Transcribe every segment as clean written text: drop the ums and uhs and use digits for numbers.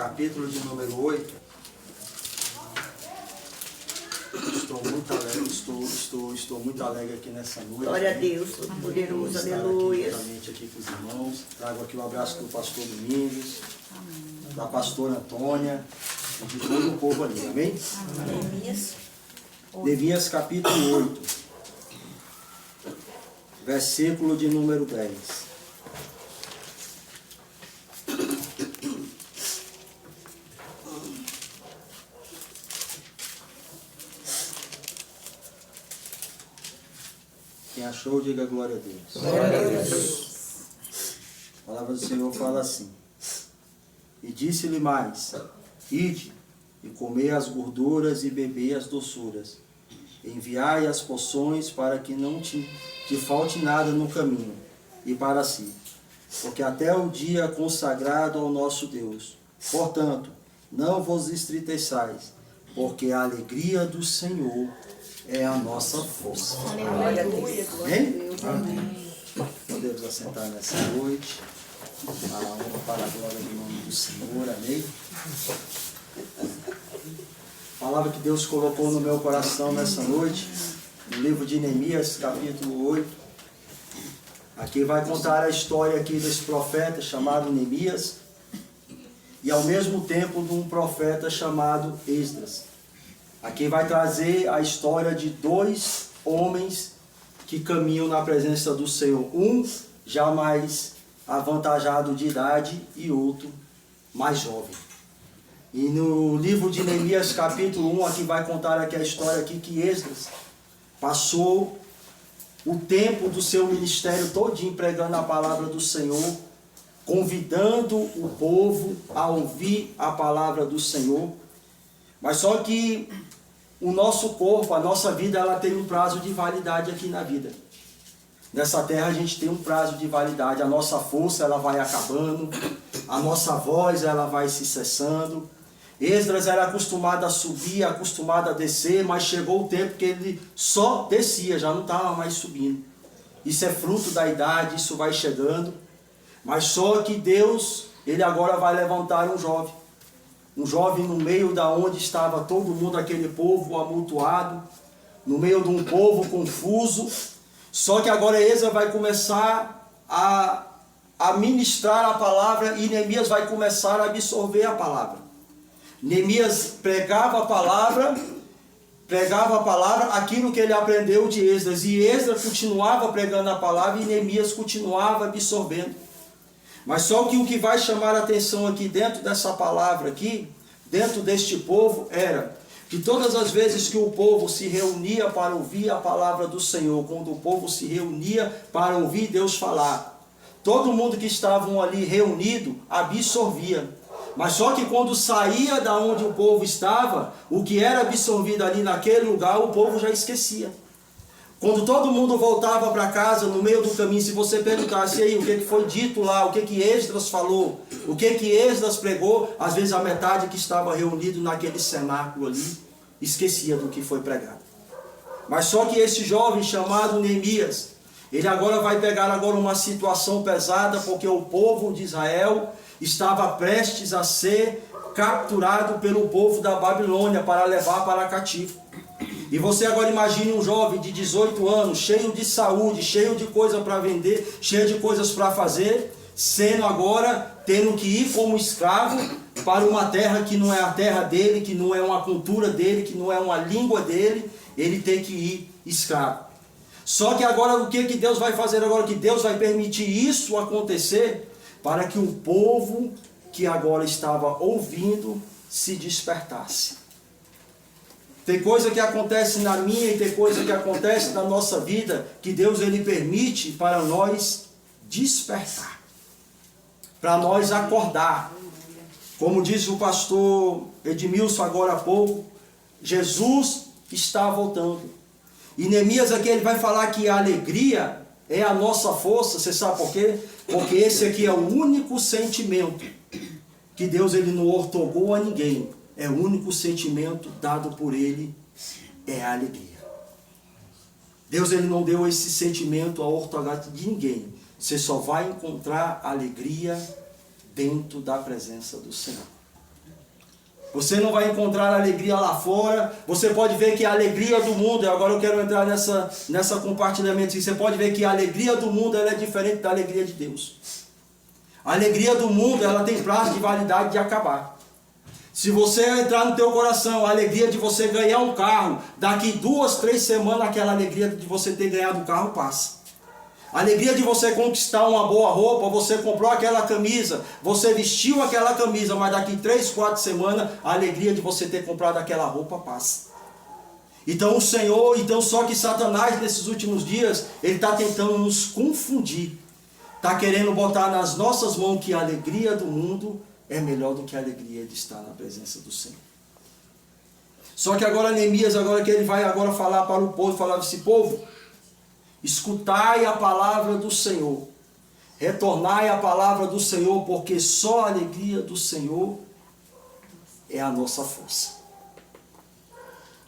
capítulo de número 8. Estou muito alegre aqui nessa noite. Glória a Deus, Todo-Poderoso, aleluia. Juntamente aqui com os irmãos. Trago aqui o abraço do pastor Domingos, da pastora Antônia e de todo o povo ali, amém? Neemias capítulo 8, versículo de número 10. Quem achou, diga glória a Deus. Glória a Deus. A palavra do Senhor fala assim: e disse-lhe mais: ide e comei as gorduras e bebei as doçuras, enviai as porções para que não te falte nada no caminho e para si, porque até o dia consagrado ao nosso Deus. Portanto, não vos estriteçais, porque a alegria do Senhor é a nossa força. Glória a Deus. Amém? Amém. Podemos assentar nessa noite. A honra para a glória do nome do Senhor. Amém? A palavra que Deus colocou no meu coração nessa noite, no livro de Neemias, capítulo 8. Aqui vai contar a história aqui desse profeta chamado Neemias e ao mesmo tempo de um profeta chamado Esdras. Aqui vai trazer a história de dois homens que caminham na presença do Senhor. Um já mais avantajado de idade e outro mais jovem. E no livro de Neemias capítulo 1, aqui vai contar aqui a história aqui que Esdras passou o tempo do seu ministério todinho pregando a palavra do Senhor, convidando o povo a ouvir a palavra do Senhor. Mas só que o nosso corpo, a nossa vida, ela tem um prazo de validade aqui na vida. Nessa terra a gente tem um prazo de validade. A nossa força, ela vai acabando. A nossa voz, ela vai se cessando. Esdras era acostumado a subir, acostumado a descer, mas chegou o tempo que ele só descia, já não estava mais subindo. Isso é fruto da idade, isso vai chegando. Mas só que Deus, Ele agora vai levantar um jovem. Um jovem no meio da onde estava todo mundo, aquele povo amultuado, no meio de um povo confuso. Só que agora Esdras vai começar a ministrar a palavra e Neemias vai começar a absorver a palavra. Neemias pregava a palavra, aquilo que ele aprendeu de Esdras. E Esdras continuava pregando a palavra e Neemias continuava absorvendo. Mas só que o que vai chamar a atenção aqui dentro dessa palavra aqui, dentro deste povo, era que todas as vezes que o povo se reunia para ouvir a palavra do Senhor, quando o povo se reunia para ouvir Deus falar, todo mundo que estavam ali reunido absorvia. Mas só que quando saía da onde o povo estava, o que era absorvido ali naquele lugar, o povo já esquecia. Quando todo mundo voltava para casa, no meio do caminho, se você perguntasse aí o que foi dito lá, o que Esdras falou, o que Esdras pregou, às vezes a metade que estava reunido naquele cenáculo ali, esquecia do que foi pregado. Mas só que esse jovem chamado Neemias, ele agora vai pegar agora uma situação pesada, porque o povo de Israel estava prestes a ser capturado pelo povo da Babilônia para levar para cativo. E você agora imagine um jovem de 18 anos, cheio de saúde, cheio de coisa para vender, cheio de coisas para fazer, sendo agora, tendo que ir como escravo para uma terra que não é a terra dele, que não é uma cultura dele, que não é uma língua dele, ele tem que ir escravo. Só que agora o que Deus vai fazer agora? Que Deus vai permitir isso acontecer para que o povo que agora estava ouvindo se despertasse. Tem coisa que acontece na minha e tem coisa que acontece na nossa vida que Deus ele permite para nós despertar, para nós acordar. Como disse o pastor Edmilson agora há pouco, Jesus está voltando. E Neemias aqui ele vai falar que a alegria é a nossa força. Você sabe por quê? Porque esse aqui é o único sentimento que Deus ele não outorgou a ninguém. É o único sentimento dado por Ele, é a alegria. Deus ele não deu esse sentimento a ortogato de ninguém. Você só vai encontrar alegria dentro da presença do Senhor. Você não vai encontrar alegria lá fora. Você pode ver que a alegria do mundo, e agora eu quero entrar nessa compartilhamento, você pode ver que a alegria do mundo ela é diferente da alegria de Deus. A alegria do mundo ela tem prazo de validade de acabar. Se você entrar no teu coração a alegria de você ganhar um carro, daqui 2, 3 semanas aquela alegria de você ter ganhado o carro passa. A alegria de você conquistar uma boa roupa, você comprou aquela camisa, você vestiu aquela camisa, mas daqui 3, 4 semanas a alegria de você ter comprado aquela roupa passa. Então o Senhor, só que Satanás nesses últimos dias, ele está tentando nos confundir. Está querendo botar nas nossas mãos que a alegria do mundo é melhor do que a alegria de estar na presença do Senhor. Só que agora Neemias, agora que ele vai agora falar para o povo, falar desse povo, escutai a palavra do Senhor, retornai a palavra do Senhor, porque só a alegria do Senhor é a nossa força.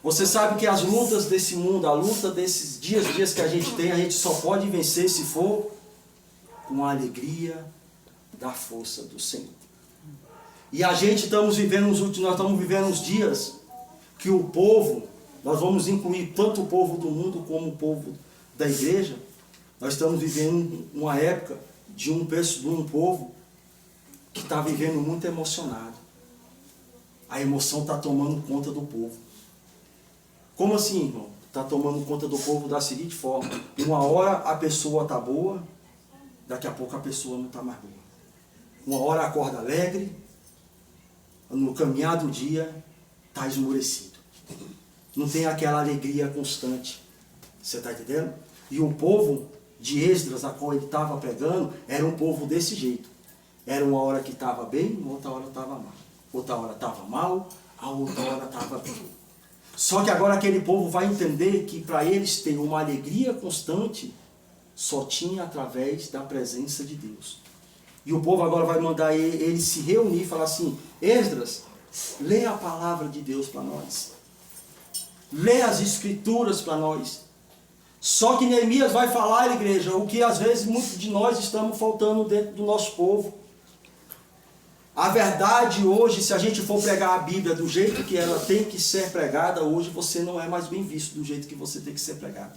Você sabe que as lutas desse mundo, a luta desses dias que a gente tem, a gente só pode vencer se for com a alegria da força do Senhor. E a gente nós estamos vivendo uns dias que o povo, nós vamos incluir tanto o povo do mundo como o povo da igreja, nós estamos vivendo uma época de um povo que está vivendo muito emocionado. A emoção está tomando conta do povo. Como assim, irmão? Está tomando conta do povo da seguinte forma: uma hora a pessoa está boa, daqui a pouco a pessoa não está mais boa. Uma hora acorda alegre, no caminhar do dia está esmorecido. Não tem aquela alegria constante. Você está entendendo? E o povo de Esdras, a qual ele estava pregando, era um povo desse jeito. Era uma hora que estava bem, outra hora estava mal. Outra hora estava mal, a outra hora estava bem. Só que agora aquele povo vai entender que para eles ter uma alegria constante, só tinha através da presença de Deus. E o povo agora vai mandar ele se reunir e falar assim: Esdras, lê a palavra de Deus para nós. Lê as escrituras para nós. Só que Neemias vai falar, igreja, o que às vezes muitos de nós estamos faltando dentro do nosso povo. A verdade hoje, se a gente for pregar a Bíblia do jeito que ela tem que ser pregada, hoje você não é mais bem visto do jeito que você tem que ser pregado.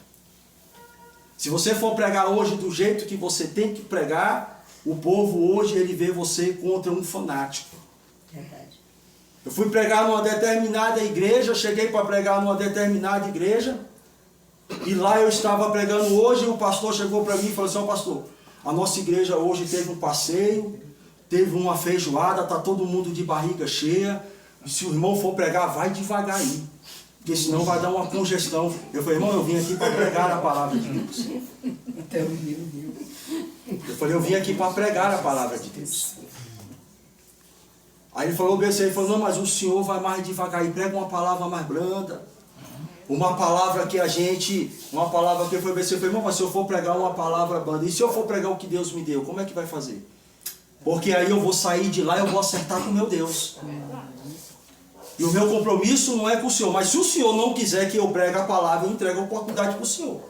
Se você for pregar hoje do jeito que você tem que pregar, o povo hoje ele vê você contra um fanático. Verdade. Eu fui pregar numa determinada igreja, cheguei para pregar numa determinada igreja, e lá eu estava pregando hoje, e o pastor chegou para mim e falou assim: ó pastor, a nossa igreja hoje teve um passeio, teve uma feijoada, está todo mundo de barriga cheia, e se o irmão for pregar, vai devagar aí, porque senão vai dar uma congestão. Eu falei: irmão, eu vim aqui para pregar a palavra de Deus. Eu falei: eu vim aqui para pregar a palavra de Deus. Aí ele falou: não, mas o senhor vai mais devagar e prega uma palavra mais branda. Uma palavra que eu falei: irmão, mas se eu for pregar uma palavra branda, e se eu for pregar o que Deus me deu, como é que vai fazer? Porque aí eu vou sair de lá e eu vou acertar com o meu Deus. E o meu compromisso não é com o senhor, mas se o senhor não quiser que eu pregue a palavra, eu entrego a oportunidade para o senhor.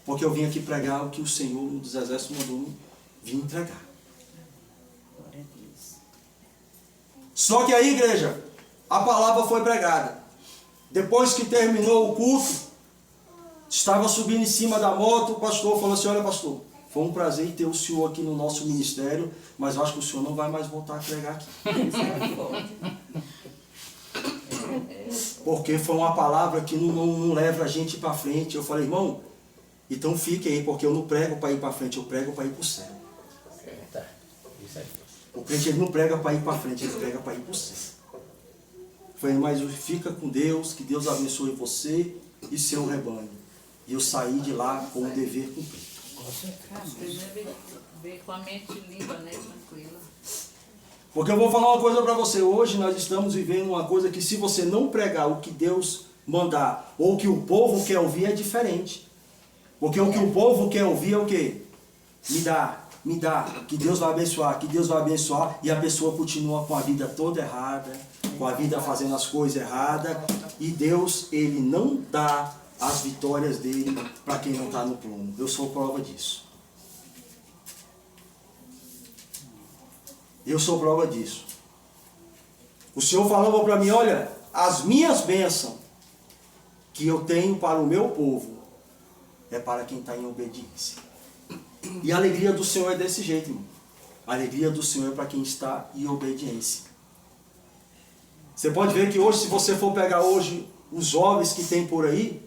Porque eu vim aqui pregar o que o Senhor dos Exércitos mandou me vir entregar. Só que aí, igreja, a palavra foi pregada. Depois que terminou o culto, estava subindo em cima da moto, o pastor falou assim: olha pastor, foi um prazer ter o senhor aqui no nosso ministério, mas eu acho que o senhor não vai mais voltar a pregar aqui. Porque foi uma palavra que não leva a gente para frente. Eu falei: irmão, então fique aí, porque eu não prego para ir para frente, eu prego para ir para o céu. O crente ele não prega para ir para frente, ele prega para ir para o céu. Eu falei: mas fica com Deus, que Deus abençoe você e seu rebanho. E eu saí de lá com o dever cumprido. Ver com a mente limpa, né? Tranquila. Porque eu vou falar uma coisa para você. Hoje nós estamos vivendo uma coisa que, se você não pregar o que Deus mandar, ou o que o povo quer ouvir, é diferente. Porque o que o povo quer ouvir é o quê? Me dá, que Deus vai abençoar, que Deus vai abençoar, e a pessoa continua com a vida toda errada, com a vida fazendo as coisas erradas, e Deus, ele não dá as vitórias dele para quem não está no prumo. Eu sou prova disso. Eu sou prova disso. O Senhor falava para mim, olha, as minhas bênçãos que eu tenho para o meu povo é para quem está em obediência. E a alegria do Senhor é desse jeito, irmão. A alegria do Senhor é para quem está em obediência. Você pode ver que hoje, se você for pegar hoje os jovens que tem por aí,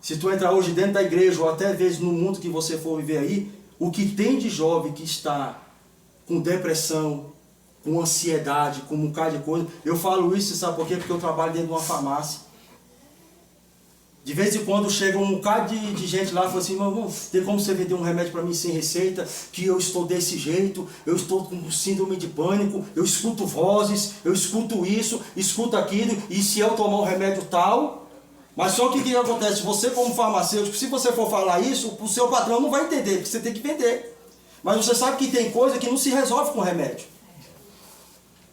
se tu entrar hoje dentro da igreja, ou até vezes no mundo que você for viver aí, o que tem de jovem que está com depressão, com ansiedade, com um bocado de coisa. Eu falo isso, sabe por quê? Porque eu trabalho dentro de uma farmácia. De vez em quando chega um bocado de gente lá e fala assim, irmão, tem como você vender um remédio para mim sem receita, que eu estou desse jeito, eu estou com síndrome de pânico, eu escuto vozes, eu escuto isso, escuto aquilo, e se eu tomar um remédio tal... Mas só que o que acontece? Você como farmacêutico, se você for falar isso, o seu patrão não vai entender, porque você tem que vender. Mas você sabe que tem coisa que não se resolve com remédio.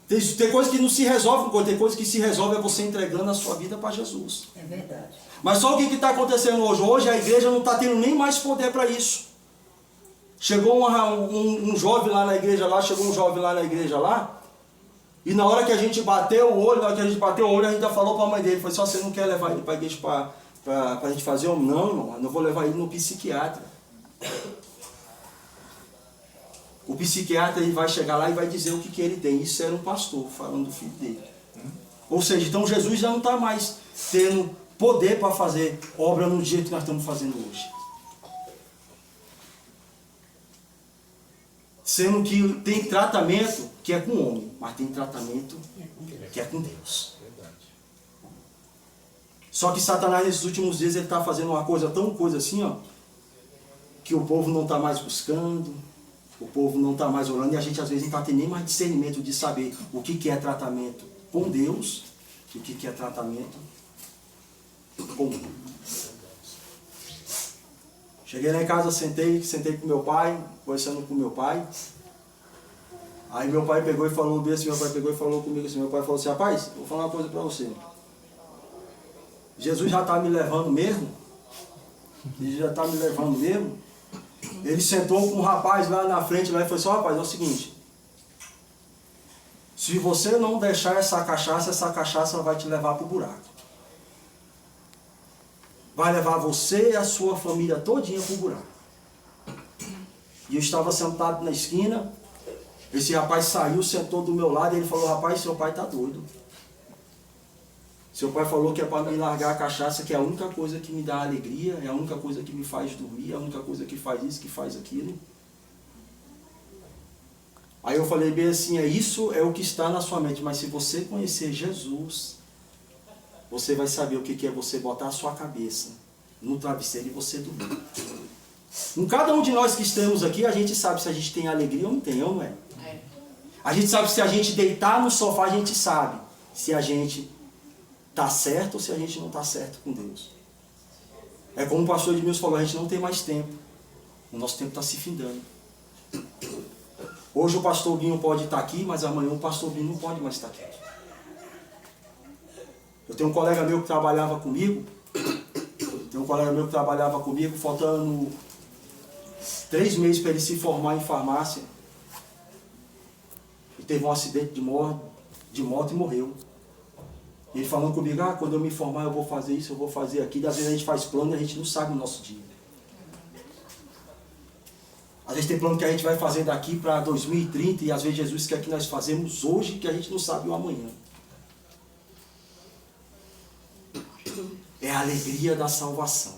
Tem coisa que não se resolve com tem coisa que se resolve é você entregando a sua vida para Jesus. É verdade. Mas só o que está acontecendo hoje? Hoje a igreja não está tendo nem mais poder para isso. Chegou um jovem lá na igreja lá, e na hora que a gente bateu o olho, a gente já falou para a mãe dele, falou assim, você não quer levar ele para a igreja para a gente fazer um... Não, irmão, eu não vou levar ele no psiquiatra. O psiquiatra ele vai chegar lá e vai dizer o que ele tem. Isso era um pastor falando do filho dele. Ou seja, então Jesus já não está mais tendo poder para fazer obra no dia que nós estamos fazendo hoje. Sendo que tem tratamento que é com o homem, mas tem tratamento que é com Deus. Só que Satanás nesses últimos dias ele está fazendo uma coisa tão assim, ó, que o povo não está mais buscando, o povo não está mais orando, e a gente às vezes não está tendo nem mais discernimento de saber o que é tratamento com Deus e o que é tratamento com o mundo. Cheguei lá em casa, sentei com meu pai, conversando com meu pai. Aí meu pai pegou e falou comigo assim, meu pai falou assim, rapaz, vou falar uma coisa para você. Jesus já está me levando mesmo? Ele já está me levando mesmo? Ele sentou com um rapaz lá na frente lá, e falou assim, rapaz, é o seguinte, se você não deixar essa cachaça vai te levar para o buraco. Vai levar você e a sua família todinha para o buraco. E eu estava sentado na esquina, esse rapaz saiu, sentou do meu lado, e ele falou, rapaz, seu pai está doido. Seu pai falou que é para me largar a cachaça, que é a única coisa que me dá alegria, é a única coisa que me faz dormir, é a única coisa que faz isso, que faz aquilo. Aí eu falei bem assim, isso é o que está na sua mente, mas se você conhecer Jesus, você vai saber o que é você botar a sua cabeça no travesseiro e você dormir. Em cada um de nós que estamos aqui, a gente sabe se a gente tem alegria ou não tem, ou não é? A gente sabe se a gente deitar no sofá, a gente sabe se a gente está certo ou se a gente não está certo com Deus. É como o pastor Edmilson falou, a gente não tem mais tempo. O nosso tempo está se findando. Hoje o pastor Binho pode estar aqui, mas amanhã o pastor Binho não pode mais estar aqui. Eu tenho um colega meu que trabalhava comigo, faltando 3 meses para ele se formar em farmácia. Ele teve um acidente de moto e morreu. Ele falando comigo, quando eu me formar eu vou fazer isso, eu vou fazer aquilo. Às vezes a gente faz plano e a gente não sabe o nosso dia. Às vezes tem plano que a gente vai fazer daqui para 2030 e às vezes Jesus quer que nós fazemos hoje que a gente não sabe o amanhã. É a alegria da salvação.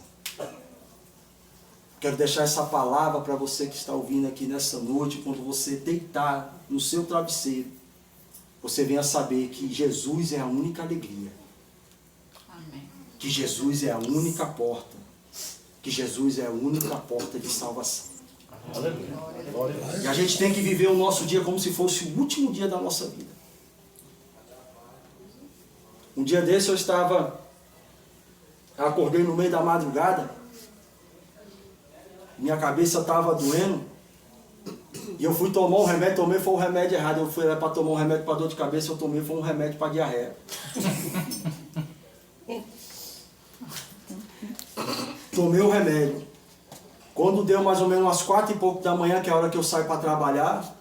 Quero deixar essa palavra para você que está ouvindo aqui nessa noite, quando você deitar no seu travesseiro, você venha saber que Jesus é a única alegria. Amém. Que Jesus é a única porta. Que Jesus é a única porta de salvação. E a gente tem que viver o nosso dia como se fosse o último dia da nossa vida. Um dia desse eu acordei no meio da madrugada, minha cabeça estava doendo, e eu fui tomar um remédio, foi o remédio errado. Eu fui lá para tomar um remédio para dor de cabeça, eu tomei, foi um remédio para diarreia. Tomei o remédio. Quando deu mais ou menos umas 4 e pouco da manhã, que é a hora que eu saio para trabalhar,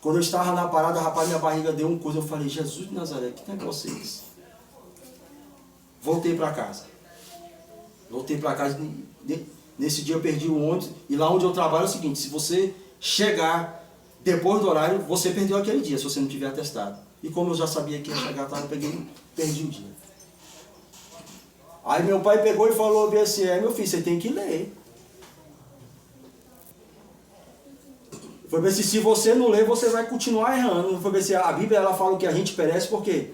Quando eu estava na parada, rapaz, minha barriga deu uma coisa. Eu falei, Jesus de Nazaré, que negócio é esse? Voltei para casa. Voltei para casa. Nesse dia eu perdi o ônibus. E lá onde eu trabalho é o seguinte, se você chegar depois do horário, você perdeu aquele dia, se você não tiver atestado. E como eu já sabia que ia chegar, eu perdi o dia. Aí meu pai pegou e falou bem assim, meu filho, você tem que ler. Foi bem assim, se você não ler, você vai continuar errando. Foi bem assim, a Bíblia ela fala que a gente perece por quê?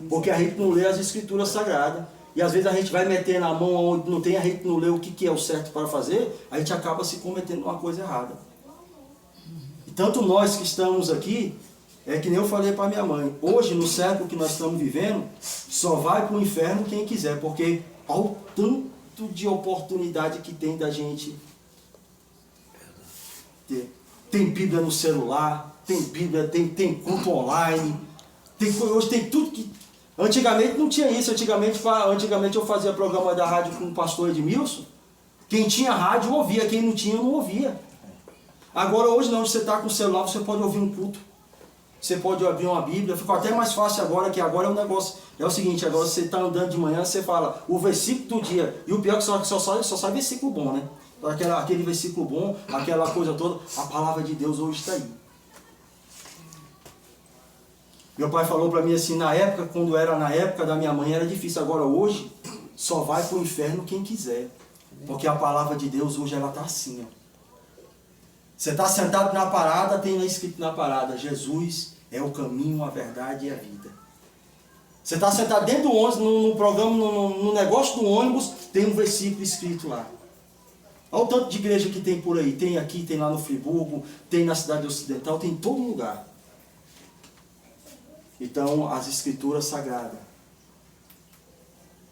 Porque a gente não lê as escrituras sagradas. E às vezes a gente vai meter na mão onde não tem, a gente não lê o que é o certo para fazer, a gente acaba se cometendo uma coisa errada. E tanto nós que estamos aqui, é que nem eu falei para minha mãe, hoje no século que nós estamos vivendo, só vai para o inferno quem quiser, porque olha o tanto de oportunidade que tem da gente ter. Tem Bíblia no celular, tem Bíblia, tem culto online, hoje tem tudo que... Antigamente não tinha isso, antigamente eu fazia programa da rádio com o pastor Edmilson, quem tinha rádio ouvia, quem não tinha não ouvia. Agora hoje não, você está com o celular, você pode ouvir um culto, você pode abrir uma Bíblia, ficou até mais fácil agora, que agora é um negócio, é o seguinte, agora você está andando de manhã, você fala o versículo do dia, e o pior é que só sai versículo bom, né? Aquele versículo bom, aquela coisa toda, a palavra de Deus hoje está aí. Meu pai falou para mim assim, na época, quando era na época da minha mãe, era difícil. Agora hoje, só vai para o inferno quem quiser. Porque a palavra de Deus hoje, ela está assim. Ó. Você está sentado na parada, tem lá escrito na parada, Jesus é o caminho, a verdade e a vida. Você está sentado dentro do ônibus, no programa, no negócio do ônibus, tem um versículo escrito lá. Olha o tanto de igreja que tem por aí. Tem aqui, tem lá no Friburgo, tem na cidade ocidental, tem em todo lugar. Então, as escrituras sagradas,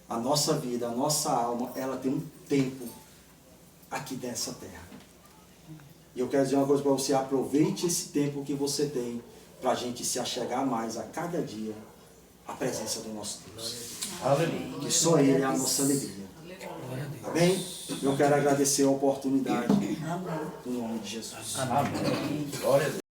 a nossa vida, a nossa alma, ela tem um tempo aqui nessa terra. E eu quero dizer uma coisa para você, aproveite esse tempo que você tem para a gente se achegar mais a cada dia à presença do nosso Deus. Aleluia. Que só Ele é a nossa alegria. Amém? Eu quero agradecer a oportunidade no nome de Jesus. Amém. Glória a Deus.